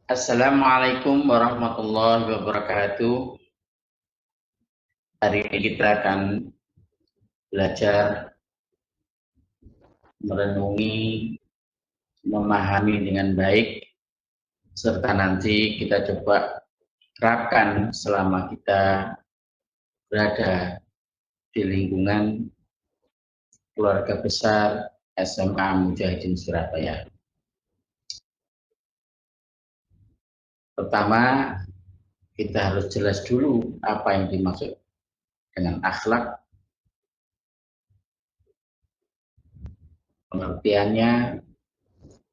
Assalamualaikum warahmatullahi wabarakatuh. Hari ini kita akan belajar merenungi, memahami dengan baik, serta nanti kita coba terapkan selama kita berada di lingkungan keluarga besar SMA Mujahidin Surabaya. Pertama, kita harus jelas dulu apa yang dimaksud dengan akhlak, pengertiannya,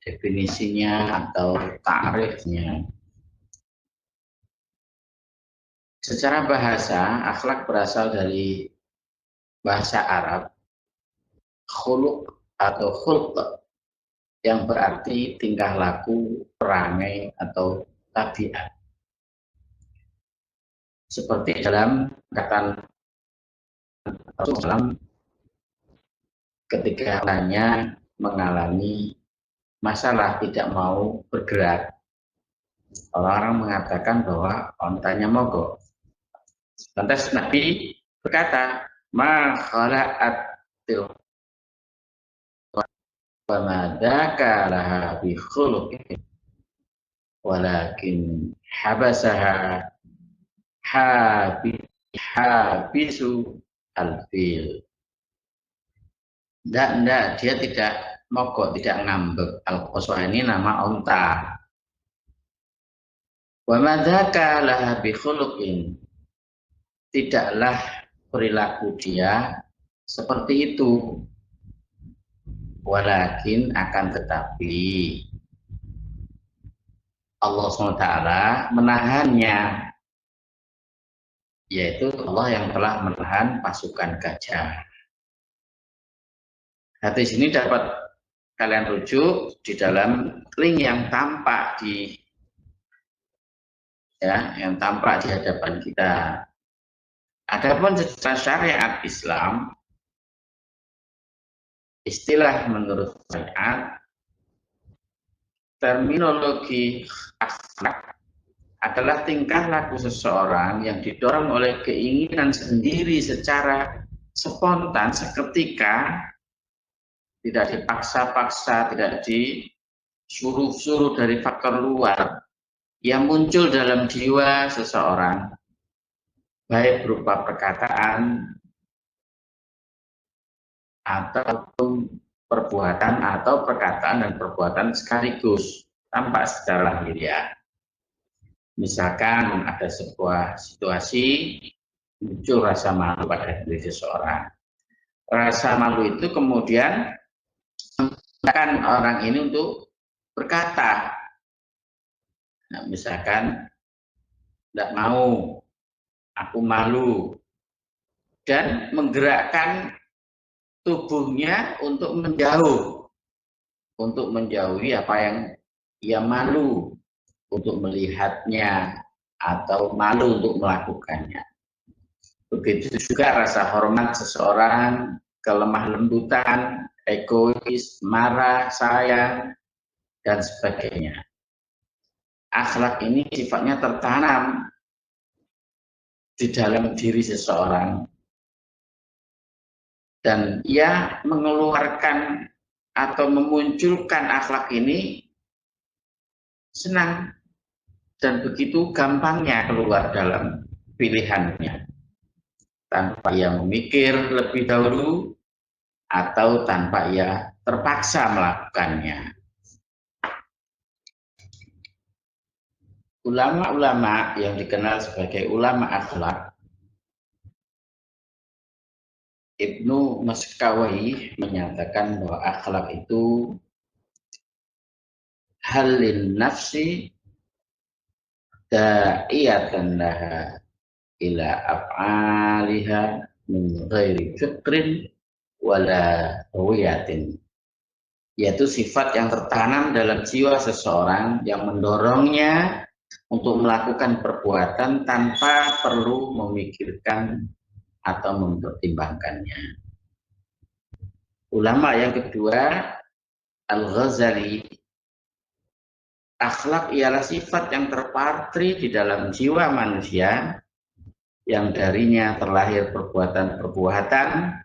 definisinya atau ta'rifnya. Secara bahasa, akhlak berasal dari bahasa Arab, khuluq atau khulq, yang berarti tingkah laku, perangai, atau tabiat. Seperti dalam kata Rasulullah ketika orangnya mengalami masalah tidak mau bergerak, orang-orang mengatakan bahwa ontanya mogok. Lantas Nabi berkata, ma khala'atil wa ma dzaka laha bi khuluqin walakin habasaha habisu al-fil. Enggak, dia tidak mogok, tidak ngambek. Al-qaswa ini nama onta. Wa ma dzaka laha bi khuluqin. Tidaklah perilaku dia seperti itu. Walakin akan tetapi Allah SWT menahannya, yaitu Allah yang telah menahan pasukan gajah. Hadis ini dapat kalian rujuk di dalam link yang tampak di hadapan kita. Adapun secara syariat Islam, istilah menurut syariat, terminologi akhlak adalah tingkah laku seseorang yang didorong oleh keinginan sendiri secara spontan, seketika, tidak dipaksa-paksa, tidak disuruh-suruh dari faktor luar, yang muncul dalam jiwa seseorang, baik berupa perkataan ataupun perbuatan atau perkataan dan perbuatan sekaligus tampak secara lahiriah. Misalkan ada sebuah situasi muncul rasa malu pada diri seseorang. Rasa malu itu kemudian memaksakan orang ini untuk berkata, nah, misalkan tidak mau, aku malu, dan menggerakkan tubuhnya untuk menjauhi apa yang ia malu untuk melihatnya atau malu untuk melakukannya. Begitu juga rasa hormat seseorang, kelemah lembutan, egois, marah, sayang, dan sebagainya. Akhlak ini sifatnya tertanam di dalam diri seseorang, dan ia mengeluarkan atau memunculkan akhlak ini senang dan begitu gampangnya keluar dalam pilihannya, tanpa ia memikir lebih dahulu atau tanpa ia terpaksa melakukannya. Ulama-ulama yang dikenal sebagai ulama akhlak, Ibnu Maskawai menyatakan bahwa akhlak itu halin nafsi da'iyatan laha ila af'aliha min ghairi fikrin wala ruyatin, yaitu sifat yang tertanam dalam jiwa seseorang yang mendorongnya untuk melakukan perbuatan tanpa perlu memikirkan atau mempertimbangkannya. Ulama yang kedua, Al-Ghazali, akhlak ialah sifat yang terpatri di dalam jiwa manusia, yang darinya terlahir perbuatan-perbuatan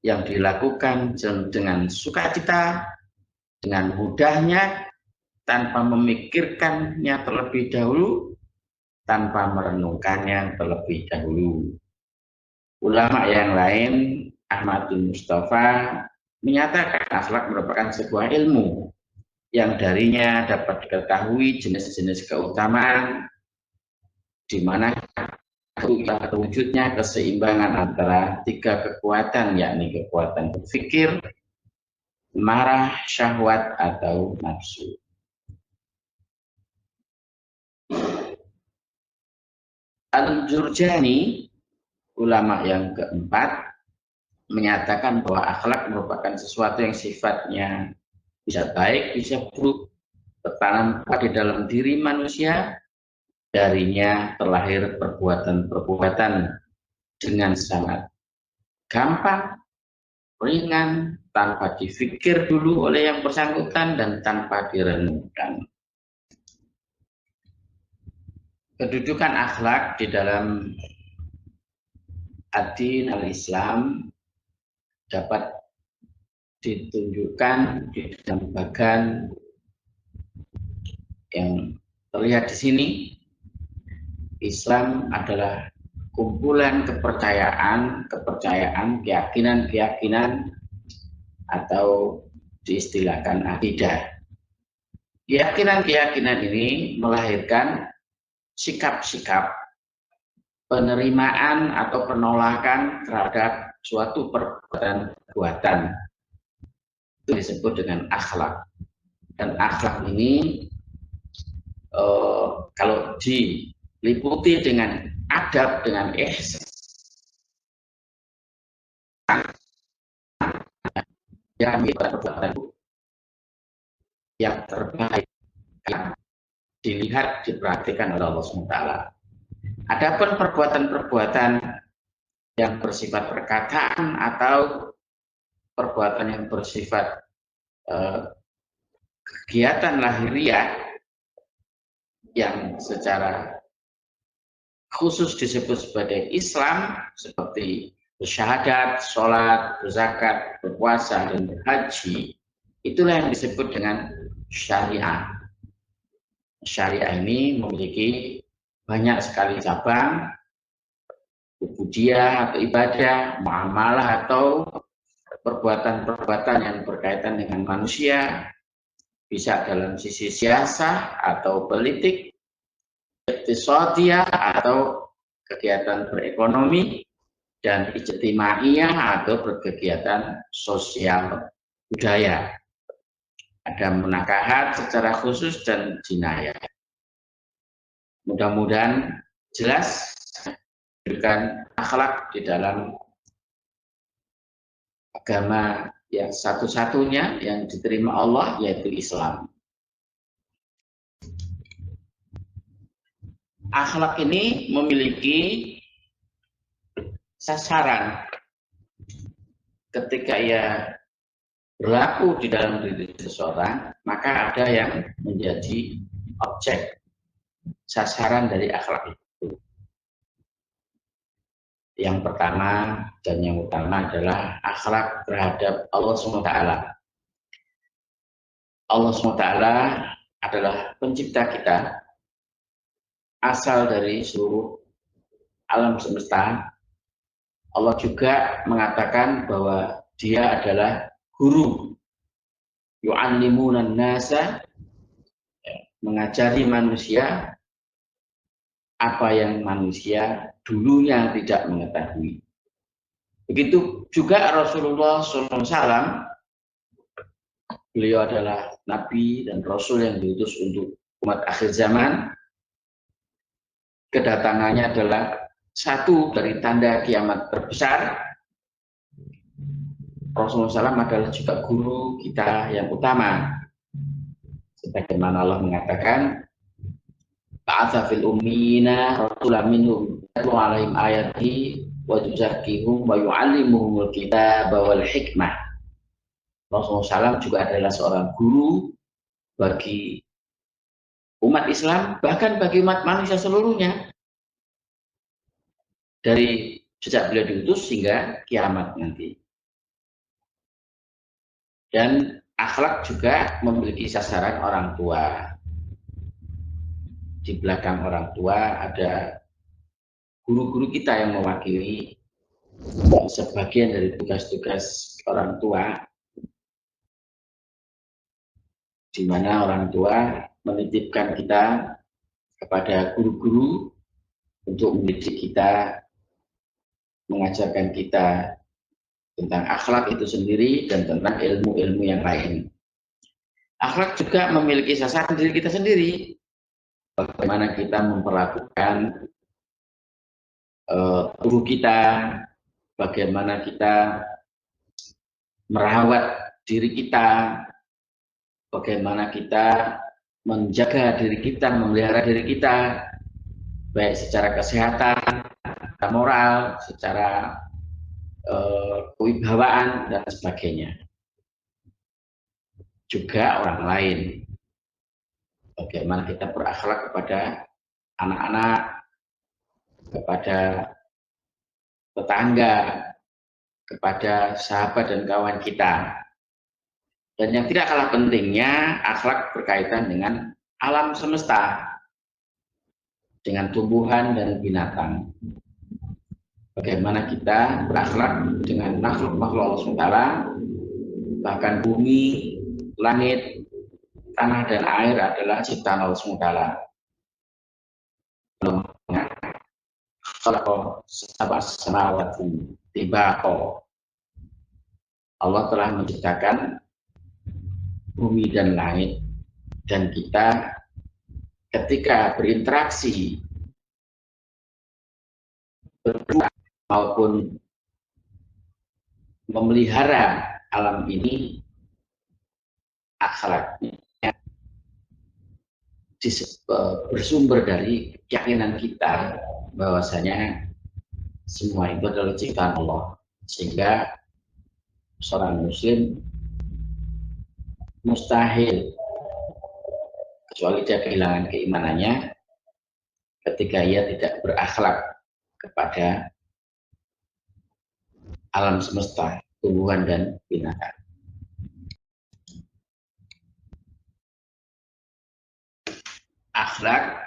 yang dilakukan dengan sukacita, dengan mudahnya, tanpa memikirkannya terlebih dahulu, tanpa merenungkannya terlebih dahulu. Ulama yang lain, Ahmad bin Mustafa, menyatakan akhlak merupakan sebuah ilmu yang darinya dapat diketahui jenis-jenis keutamaan, di mana terwujudnya keseimbangan antara tiga kekuatan, yakni kekuatan berpikir, marah, syahwat, atau nafsu. Al-Jurjani, ulama yang keempat, menyatakan bahwa akhlak merupakan sesuatu yang sifatnya bisa baik, bisa buruk, tertanam di dalam diri manusia, darinya terlahir perbuatan-perbuatan dengan sangat gampang, ringan, tanpa dipikir dulu oleh yang bersangkutan dan tanpa direnungkan. Kedudukan akhlak di dalam ad-din al-Islam dapat ditunjukkan di dalam bagan yang terlihat di sini. Islam adalah kumpulan kepercayaan, keyakinan-keyakinan, atau diistilahkan akidah. Keyakinan-keyakinan ini melahirkan sikap-sikap penerimaan atau penolakan terhadap suatu perbuatan. Itu disebut dengan akhlak. Dan akhlak ini kalau diliputi dengan adab, dengan ihsan, yang terbaik yang dilihat, diperhatikan oleh Allah SWT. Adapun perbuatan-perbuatan yang bersifat perkataan atau perbuatan yang bersifat kegiatan lahiriah yang secara khusus disebut sebagai Islam, seperti bersyahadat, sholat, berzakat, berpuasa, dan berhaji, itulah yang disebut dengan syariah. Syariah ini memiliki banyak sekali cabang, ubudiyah atau ibadah, muamalah atau perbuatan-perbuatan yang berkaitan dengan manusia, bisa dalam sisi siasah atau politik, iktisadiyah atau kegiatan berekonomi, dan ijtimaiyah atau berkegiatan sosial budaya. Ada munakahat secara khusus dan jinayah. Mudah-mudahan jelas dengan akhlak di dalam agama yang satu-satunya yang diterima Allah, yaitu Islam. Akhlak ini memiliki sasaran. Ketika ia berlaku di dalam diri seseorang, maka ada yang menjadi objek sasaran dari akhlak itu. Yang pertama dan yang utama adalah akhlak terhadap Allah SWT. Allah SWT adalah pencipta kita, asal dari seluruh alam semesta. Allah juga mengatakan bahwa Dia adalah guru, yu'allimunan nasa, mengajari manusia apa yang manusia dulunya tidak mengetahui. Begitu juga Rasulullah SAW, beliau adalah Nabi dan Rasul yang diutus untuk umat akhir zaman. Kedatangannya adalah satu dari tanda kiamat terbesar. Rasulullah SAW adalah juga guru kita yang utama. Sebagaimana Allah mengatakan, ba'atsa fil ummiyina rasulan minhum yatlu 'alaihim ayatihi wa yuzakkihim wa yu'allimuhumul kitaba wal hikmah. Rasulullah SAW juga adalah seorang guru bagi umat Islam, bahkan bagi umat manusia seluruhnya, dari sejak beliau diutus hingga kiamat nanti. Dan akhlak juga memiliki sasaran orang tua. Di belakang orang tua ada guru-guru kita yang mewakili sebagian dari tugas-tugas orang tua, di mana orang tua menitipkan kita kepada guru-guru untuk mendidik kita, mengajarkan kita tentang akhlak itu sendiri dan tentang ilmu-ilmu yang lain. Akhlak juga memiliki sasaran diri kita sendiri. Bagaimana kita memperlakukan tubuh kita, bagaimana kita merawat diri kita, bagaimana kita menjaga diri kita, memelihara diri kita, baik secara kesehatan, secara moral, secara kewibawaan, dan sebagainya. Juga orang lain, bagaimana kita berakhlak kepada anak-anak, kepada tetangga, kepada sahabat dan kawan kita. Dan yang tidak kalah pentingnya, akhlak berkaitan dengan alam semesta, dengan tumbuhan dan binatang. Bagaimana kita berakhlak dengan makhluk-makhluk Allah SWT, bahkan bumi, langit, tanah, dan air adalah ciptaan Allah SWT. Allah telah menciptakan bumi dan langit, dan kita ketika berinteraksi berdua maupun memelihara alam ini, akhlaknya bersumber dari keyakinan kita bahwasanya semua itu adalah ciptaan Allah, sehingga seorang muslim mustahil, kecuali dia kehilangan keimanannya, ketika ia tidak berakhlak kepada alam semesta, tumbuhan dan binatang. Akhlak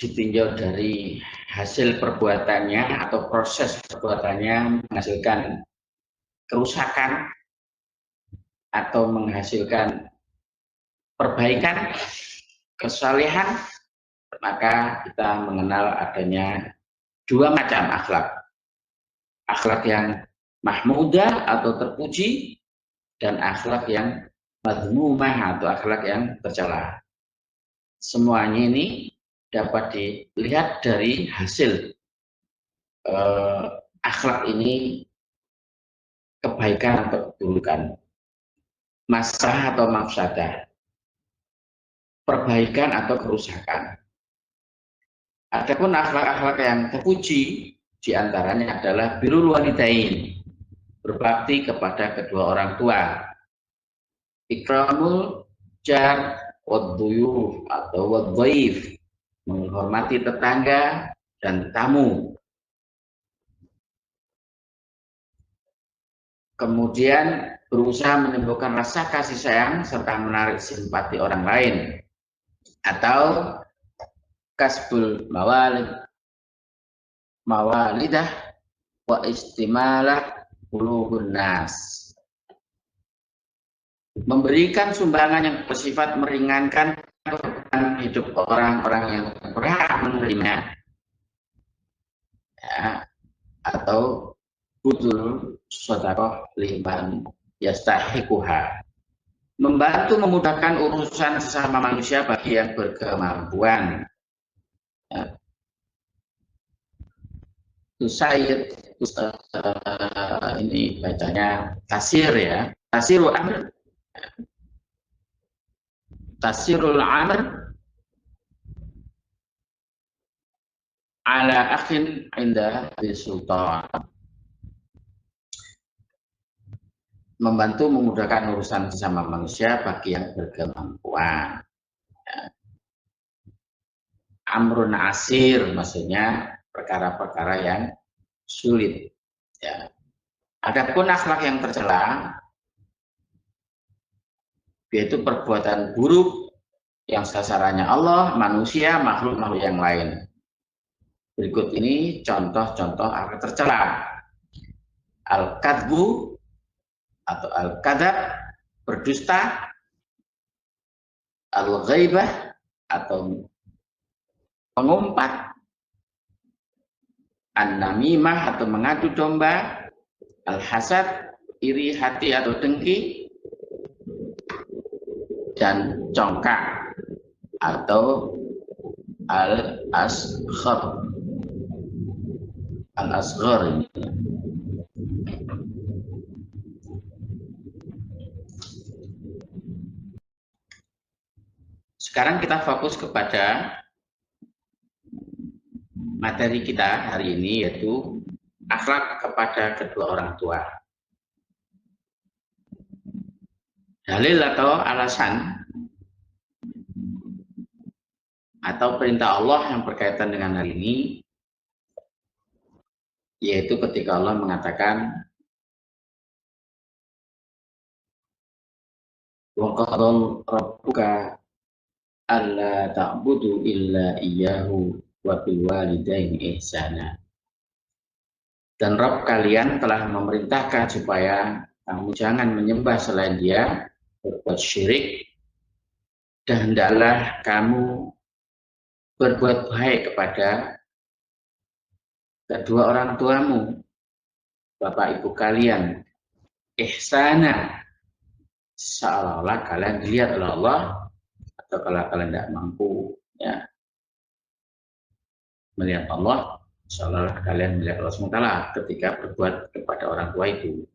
ditinjau dari hasil perbuatannya atau proses perbuatannya menghasilkan kerusakan atau menghasilkan perbaikan, kesalehan, maka kita mengenal adanya dua macam akhlak. Akhlak yang mahmudah atau terpuji, dan akhlak yang madhmumah atau akhlak yang tercela. Semuanya ini dapat dilihat dari hasil akhlak ini, kebaikan atau keburukan, masalah atau mafsadah, perbaikan atau kerusakan. Adapun akhlak-akhlak yang terpuji diantaranya adalah birrul walidain, berbakti kepada kedua orang tua, ikramul jar wadhuyuf atau wadhaif, menghormati tetangga dan tamu. Kemudian berusaha menimbulkan rasa kasih sayang serta menarik simpati orang lain, atau kasbul mawalidah wa istimalah qulubun nas, memberikan sumbangan yang bersifat meringankan hidup orang-orang yang berhak menerima, ya, atau budul sedekah liman yastahiquha, membantu memudahkan urusan sesama manusia bagi yang berkemampuan. Ya. Tusaid ini bacanya tasir, ya, tasirul amr, tasirul amr ala akhin inda bisultan, membantu memudahkan urusan sesama manusia bagi yang berkemampuan. Ya. amrun asir, maksudnya perkara-perkara yang sulit. Ya. Adapun akhlak yang tercela, yaitu perbuatan buruk yang sasarannya Allah, manusia, makhluk-makhluk yang lain. Berikut ini contoh-contoh akhlak tercela. Al-kadbu atau al-kadab, berdusta. Al-ghaibah atau mengumpat. An-namimah atau mengadu domba. Al-hasad, iri hati atau dengki. Dan congkak atau al-asghar. Al-asghar ini. Sekarang kita fokus kepada materi kita hari ini, yaitu akhlak kepada kedua orang tua. Dalil atau alasan atau perintah Allah yang berkaitan dengan hal ini, yaitu ketika Allah mengatakan wa qadara rabbuka alla ta'budu illa iyyahu wa bil walidaini ihsana. Dan Rabb kalian telah memerintahkan supaya kamu jangan menyembah selain Dia, berbuat syirik, dan hendaklah kamu berbuat baik kepada kedua orang tuamu, bapak ibu kalian, ihsana, seolah-olah kalian dilihat oleh Allah, atau kalau kalian tidak mampu ya melihat Allah, seolah-olah kalian melihat Allah SWT ketika berbuat kepada orang tua itu.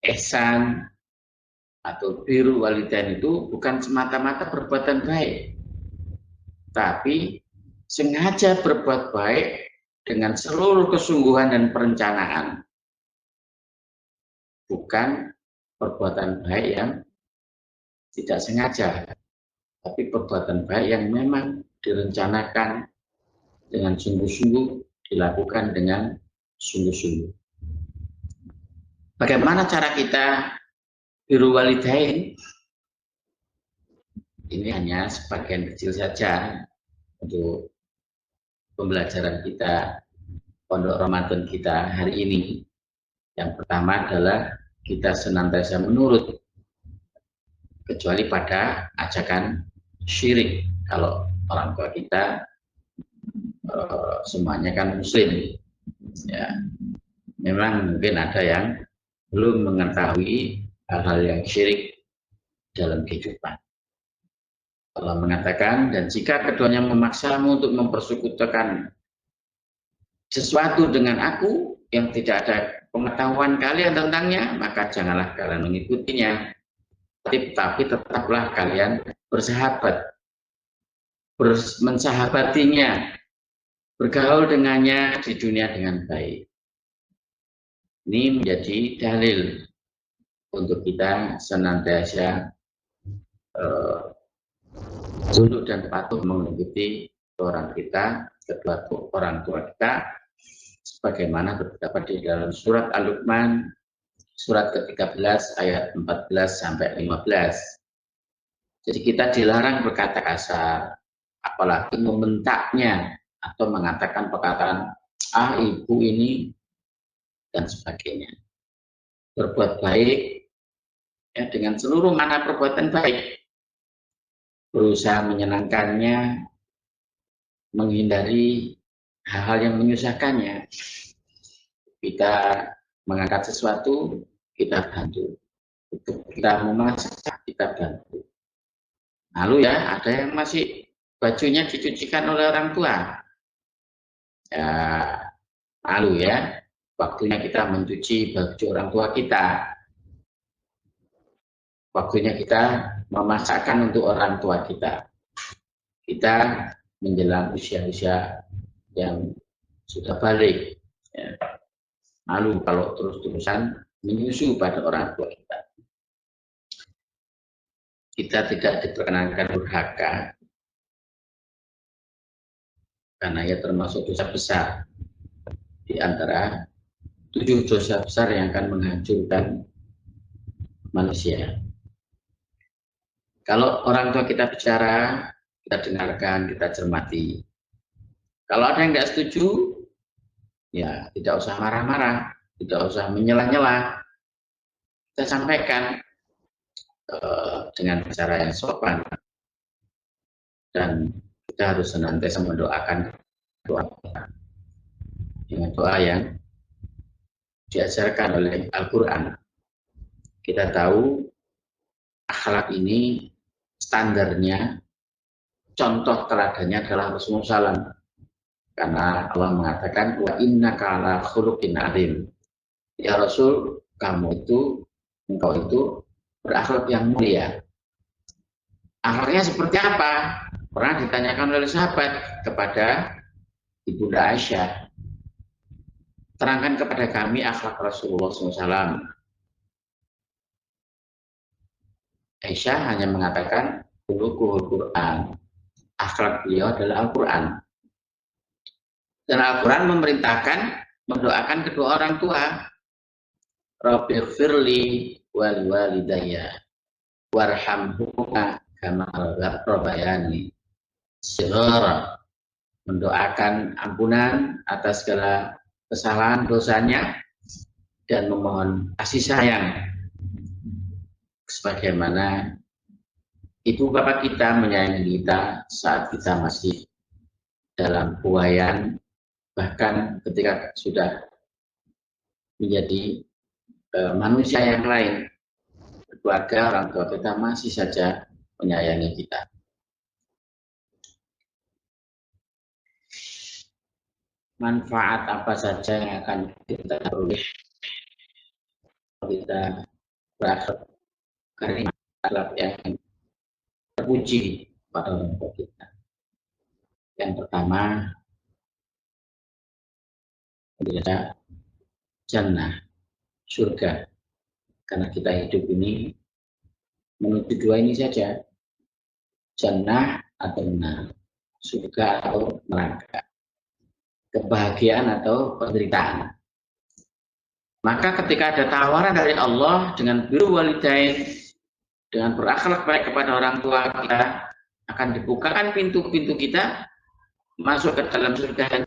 Ihsan atau biru walidain itu bukan semata-mata perbuatan baik, tapi sengaja berbuat baik dengan seluruh kesungguhan dan perencanaan. Bukan perbuatan baik yang tidak sengaja, tapi perbuatan baik yang memang direncanakan dengan sungguh-sungguh, dilakukan dengan sungguh-sungguh. Bagaimana cara kita biru walidain? Ini hanya sebagian kecil saja untuk pembelajaran kita, pondok Ramadan kita hari ini. Yang pertama adalah kita senantiasa menurut, kecuali pada ajakan syirik. Kalau orang tua kita semuanya kan muslim, ya memang mungkin ada yang belum mengetahui hal-hal yang syirik dalam kehidupan. Allah mengatakan, dan jika keduanya memaksamu untuk mempersekutukan sesuatu dengan aku yang tidak ada pengetahuan kalian tentangnya, maka janganlah kalian mengikutinya. Tapi tetaplah kalian bersahabat, mensahabatinya, bergaul dengannya di dunia dengan baik. Ini menjadi dalil untuk kita senantiasa tunduk dan patuh mengikuti orang kita, kedua orang tua kita, sebagaimana terdapat di dalam surat Al-Luqman, surat ke-13 ayat 14 sampai 15. Jadi kita dilarang berkata kasar, apalagi membentaknya atau mengatakan perkataan ibu ini dan sebagainya. Berbuat baik ya, dengan seluruh makna perbuatan baik, berusaha menyenangkannya, menghindari hal-hal yang menyusahkannya. Kita mengangkat sesuatu, kita bantu. Kita memasak, kita bantu. Lalu ya, ada yang masih bajunya dicucikan oleh orang tua. Ya, lalu ya, waktunya kita mencuci baju orang tua kita. Waktunya kita memasakkan untuk orang tua kita. Kita menjelang usia-usia yang sudah balik. Ya. Lalu kalau terus-terusan menyusu pada orang tua kita. Kita tidak diperkenankan durhaka. karena ia termasuk dosa besar di antara 7 dosa besar yang akan menghancurkan manusia. Kalau orang tua kita bicara, kita dengarkan, kita cermati. Kalau ada yang nggak setuju, ya tidak usah marah-marah, tidak usah menyela-nyela. Kita sampaikan dengan cara yang sopan, dan kita harus senantiasa mendoakan doa dengan doa yang diajarkan oleh Al-Quran. Kita tahu akhlak ini standarnya, contoh teladannya adalah Rasulullah SAW. Karena Allah mengatakan, wa innaka ala khuluqin adzim. Ya Rasul, engkau itu berakhlak yang mulia. Akhlaknya seperti apa? Pernah ditanyakan oleh sahabat kepada Ibunda Aisyah. Terangkan kepada kami akhlak Rasulullah SAW. Aisyah hanya mengatakan, khuluquhul Quran. Akhlak beliau adalah Al-Quran. Dan Al-Quran memerintahkan mendoakan kedua orang tua. Rabbighfirli wal walidayya warhamhuma kama rabbayani shighara. Mendoakan ampunan atas segala kesalahan dosanya dan memohon kasih sayang sebagaimana ibu bapak kita menyayangi kita saat kita masih dalam buayan, bahkan ketika sudah menjadi manusia yang lain, keluarga orang tua kita masih saja menyayangi kita. Manfaat apa saja yang akan kita peroleh kita berakhlak karim, akhlak yang terpuji pada orang tua kita. Yang pertama, adalah jannah, surga. Karena kita hidup ini menuju dua ini saja, jannah atau nar, surga atau neraka, kebahagiaan atau penderitaan. Maka ketika ada tawaran dari Allah dengan birrul walidain, dengan berakhlak baik kepada orang tua kita, akan dibukakan pintu-pintu kita masuk ke dalam surga.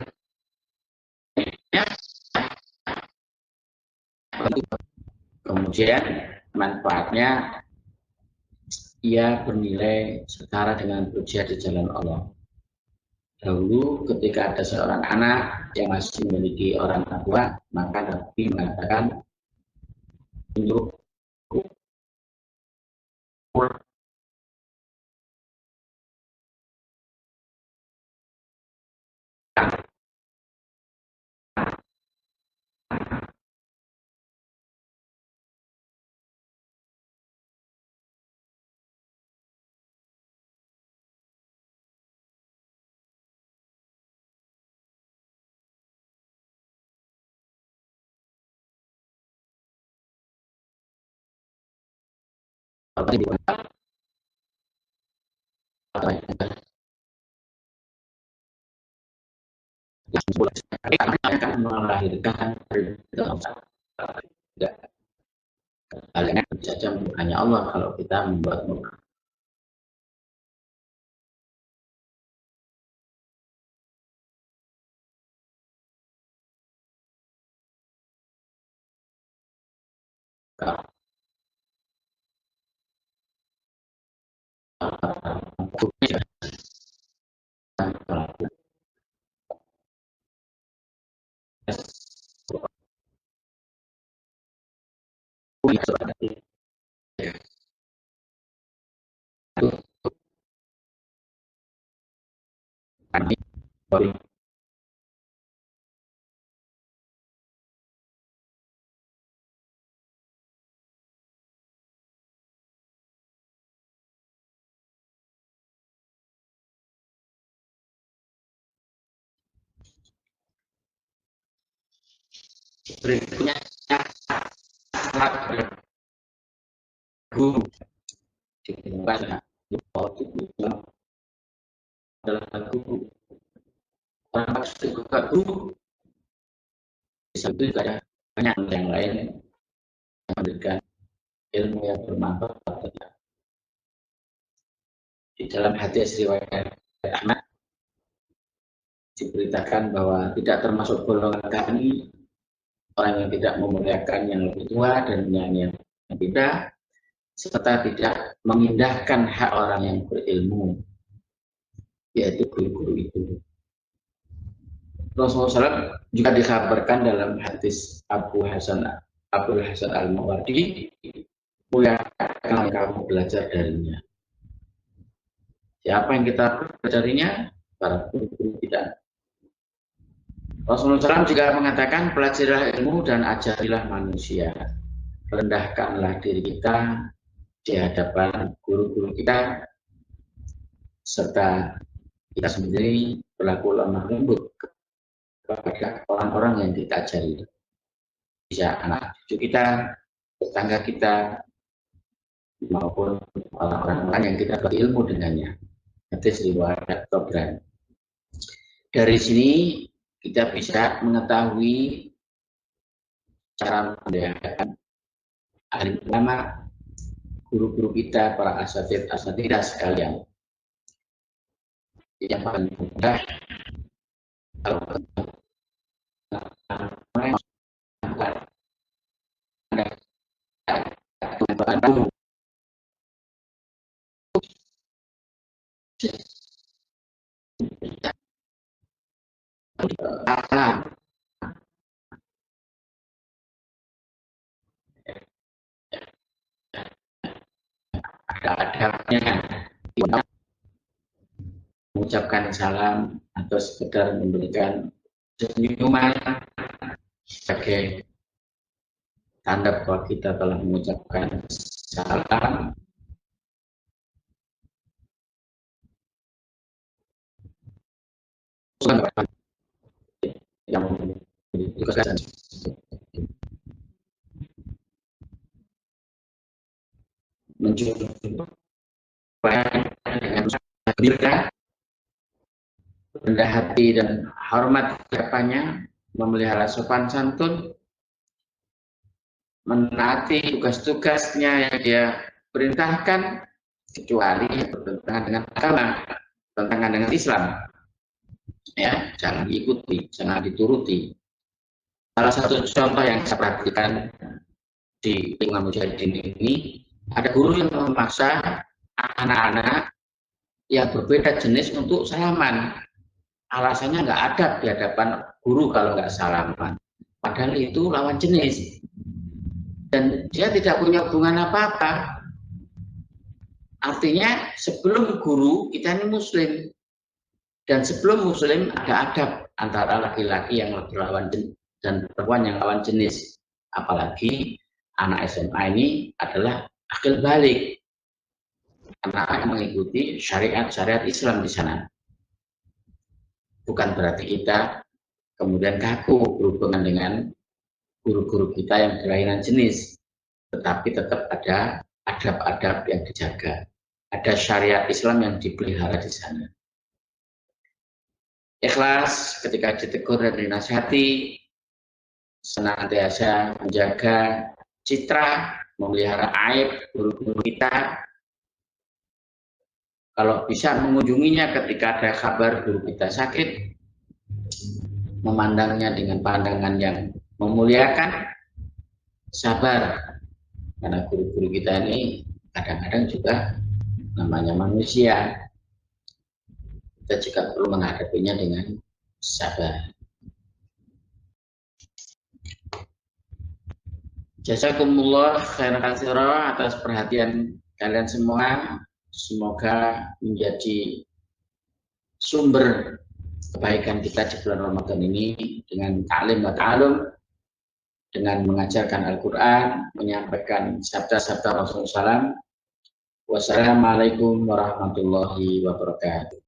Kemudian manfaatnya ia bernilai setara dengan bekerja di jalan Allah. Dahulu ketika ada seorang anak yang masih memiliki orang tua, maka Nabi mengatakan untuk akan melahirkan tidak kalian saja hanya Allah kalau kita membuat muka. Berikutnya guru ditemukan adalah guru. orang juga guru. Di situ juga ada banyak yang lain yang memberikan ilmu yang bermanfaat. Di dalam hadis riwayat Ahmad diberitakan bahwa tidak termasuk golongan kami orang yang tidak memuliakan yang lebih tua dan yang tidak, serta tidak memindahkan hak orang yang berilmu, yaitu guru-guru itu. Rasulullah SAW juga dikabarkan dalam hadis Abdul Hasan Al-Mawardi, muliakan kamu belajar darinya. Siapa yang kita pelajarinya? Para guru-guru kita. Rasulullah SAW juga mengatakan, pelajarilah ilmu dan ajarilah manusia. Rendahkanlah diri kita di hadapan guru-guru kita, serta kita sendiri berlaku lemah lembut kepada orang-orang yang kita ajari. Bisa anak cucu kita, tetangga kita, maupun orang-orang lain yang kita berilmu dengannya. Hadis riwayat Tabrani. Dari sini kita bisa mengetahui cara mendayakan alim ulama, guru-guru kita, para asatidzah sekalian. Yang paling mudah kalau ada-adabnya mengucapkan salam atau sekedar memberikan senyuman sebagai tanda bahwa kita telah mengucapkan salam. Yang menjumpai dengan gembira, rendah hati dan hormat kepadanya, memelihara sopan santun, menaati tugas-tugasnya yang dia perintahkan, kecuali bertentangan dengan agama, bertentangan dengan Islam. Ya, jangan diikuti, jangan dituruti. Salah satu contoh yang saya perhatikan di lingkungan mujahidin ini, ada guru yang memaksa anak-anak yang berbeda jenis untuk salaman. Alasannya nggak adab di hadapan guru kalau nggak salaman. Padahal itu lawan jenis. Dan dia tidak punya hubungan apa-apa. Artinya sebelum guru kita ini muslim. Dan sebelum muslim ada adab antara laki-laki yang berlawan jenis dan perempuan yang lawan jenis. Apalagi anak SMA ini adalah akil balik. Anak mengikuti syariat Islam di sana. Bukan berarti kita kemudian kaku berhubungan dengan guru-guru kita yang berlainan jenis. Tetapi tetap ada adab-adab yang dijaga. Ada syariat Islam yang dipelihara di sana. Ikhlas ketika ditegur dan dinasihati, senantiasa menjaga citra, memelihara aib guru-guru kita. Kalau bisa mengunjunginya ketika ada kabar guru kita sakit, memandangnya dengan pandangan yang memuliakan, sabar. Karena guru-guru kita ini kadang-kadang juga namanya manusia. Kita juga perlu menghadapinya dengan sabar. Jazakumullah khairan katsira atas perhatian kalian semua. Semoga menjadi sumber kebaikan kita di bulan Ramadan ini dengan ta'lim wa ta'alum, dengan mengajarkan Al-Quran, menyampaikan sabda-sabda Rasulullah SAW. Wassalamualaikum warahmatullahi wabarakatuh.